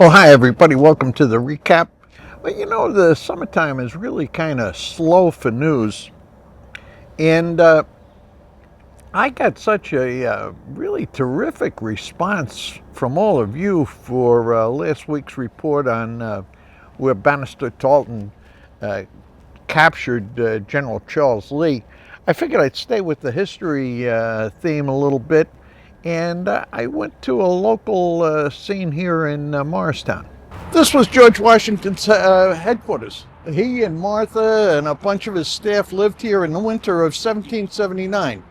Oh, hi, everybody. Welcome to the recap. Well, the summertime is really kind of slow for news. And I got such a really terrific response from all of you for last week's report on where Bannister Talton uh, captured General Charles Lee. I figured I'd stay with the history theme a little bit. And I went to a local scene here in Morristown. This was George Washington's headquarters. He and Martha and a bunch of his staff lived here in the winter of 1779.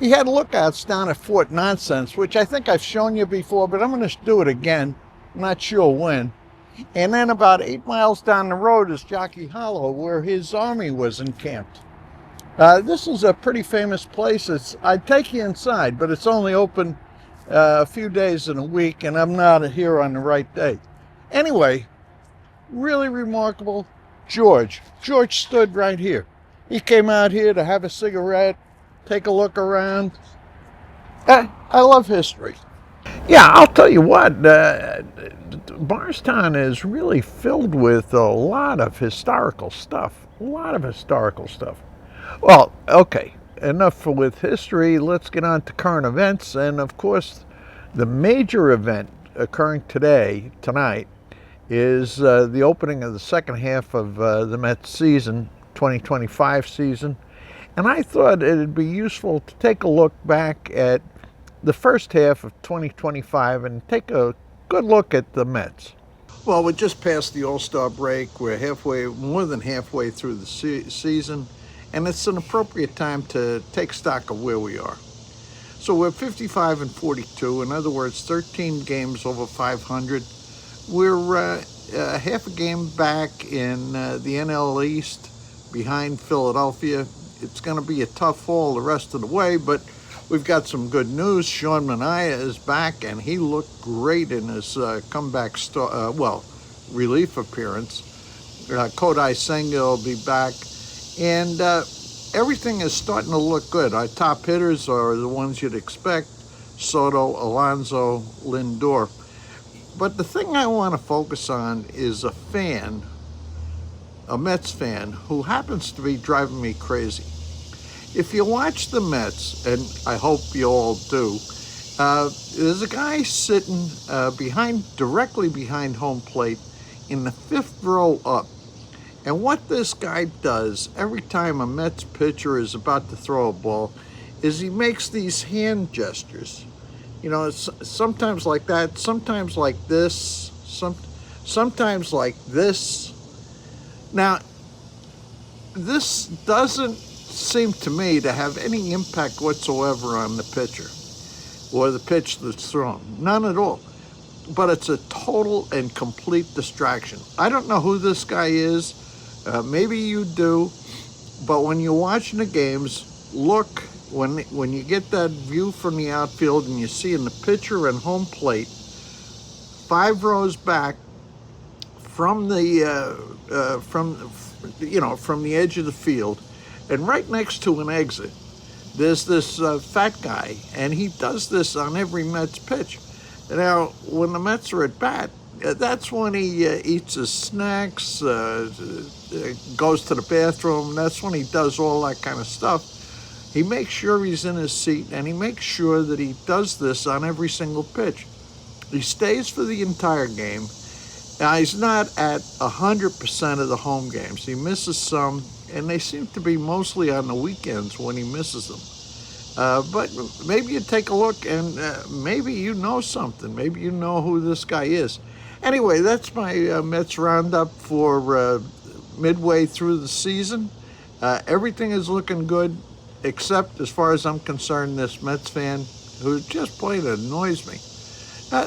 He had lookouts down at Fort Nonsense, which I think I've shown you before, but I'm going to do it again. I'm not sure when. And then about 8 miles down the road is Jockey Hollow, where his army was encamped. This is a pretty famous place. I'd take you inside, but it's only open a few days in a week, and I'm not here on the right day. Anyway, really remarkable. George stood right here. He came out here to have a cigarette, take a look around. I love history. Yeah, I'll tell you what, Barstown is really filled with a lot of historical stuff. A lot of historical stuff. Well, okay, enough with history. Let's get on to current events. And of course, the major event occurring tonight, is the opening of the second half of the Mets season, 2025 season. And I thought it'd be useful to take a look back at the first half of 2025 and take a good look at the Mets. Well, we're just past the All-Star break. We're more than halfway through the season, and it's an appropriate time to take stock of where we are. So we're 55 and 42. In other words, 13 games over 500. We're half a game back in the NL East behind Philadelphia. It's going to be a tough fall the rest of the way, but we've got some good news. Sean Manaea is back, and he looked great in his comeback relief appearance. Kodai Senga will be back, and everything is starting to look good. Our top hitters are the ones you'd expect: Soto, Alonso, Lindor. But the thing I want to focus on is a Mets fan, who happens to be driving me crazy. If you watch the Mets, and I hope you all do, there's a guy sitting directly behind home plate in the fifth row up. And what this guy does every time a Mets pitcher is about to throw a ball is he makes these hand gestures. It's sometimes like that, sometimes like this, sometimes like this. Now, this doesn't seem to me to have any impact whatsoever on the pitcher or the pitch that's thrown. None at all. But it's a total and complete distraction. I don't know who this guy is. Maybe you do. But when you're watching the games, look. When you get that view from the outfield and you see in the pitcher and home plate, 5 rows back from the from the edge of the field, and right next to an exit, there's this fat guy, and he does this on every Mets pitch. Now, when the Mets are at bat, that's when he eats his snacks, goes to the bathroom. That's when he does all that kind of stuff. He makes sure he's in his seat, and he makes sure that he does this on every single pitch. He stays for the entire game. Now, he's not at 100% of the home games. He misses some, and they seem to be mostly on the weekends when he misses them. But maybe you take a look, and maybe you know something. Maybe you know who this guy is. Anyway, that's my Mets roundup for midway through the season. Everything is looking good, except, as far as I'm concerned, this Mets fan who just plain annoys me.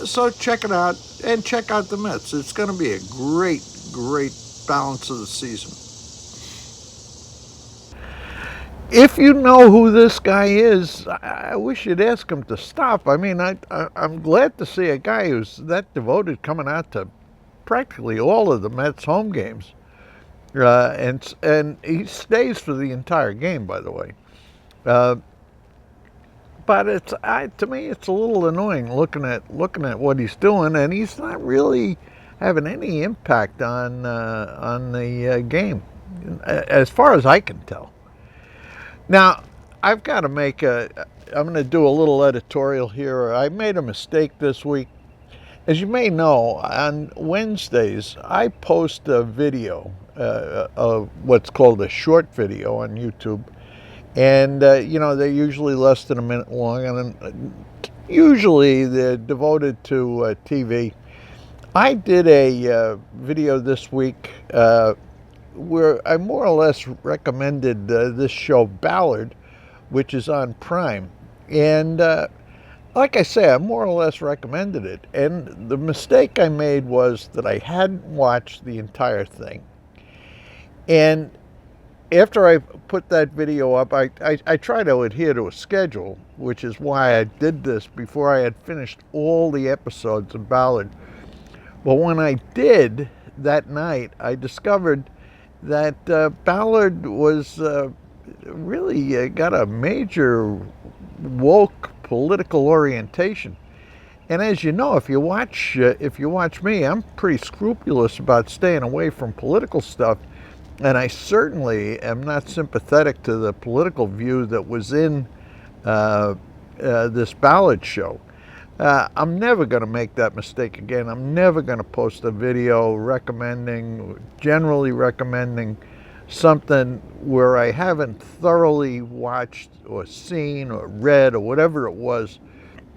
So check it out, and check out the Mets. It's going to be a great, great balance of the season. If you know who this guy is, I wish you'd ask him to stop. I mean, I'm glad to see a guy who's that devoted coming out to practically all of the Mets home games. And he stays for the entire game, by the way. but to me it's a little annoying looking at what he's doing, and he's not really having any impact on the game, as far as I can tell. Now, I've got to make I'm going to do a little editorial here. I made a mistake this week. As you may know, on Wednesdays, I post a video, of what's called a short video on YouTube. And, they're usually less than a minute long, and usually they're devoted to TV. I did a video this week where I more or less recommended this show, Ballard, which is on Prime. And like I say, I more or less recommended it. And the mistake I made was that I hadn't watched the entire thing. And after I put that video up, I try to adhere to a schedule, which is why I did this before I had finished all the episodes of Ballard. But when I did that night, I discovered that Ballard was really got a major woke political orientation. And as you know, if you watch me, I'm pretty scrupulous about staying away from political stuff, and I certainly am not sympathetic to the political view that was in this Ballard show. I'm never going to make that mistake again. I'm never going to post a video generally recommending something where I haven't thoroughly watched or seen or read or whatever it was,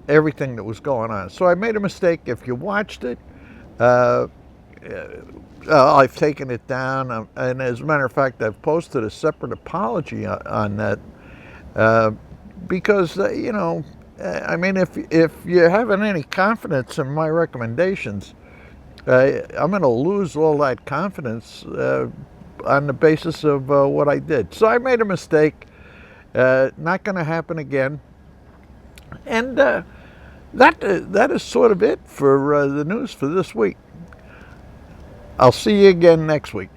everything that was going on. So I made a mistake. If you watched it, I've taken it down, and as a matter of fact, I've posted a separate apology on that, because I mean, if you're having any confidence in my recommendations, I'm going to lose all that confidence on the basis of what I did. So I made a mistake. Not going to happen again. And that is sort of it for the news for this week. I'll see you again next week.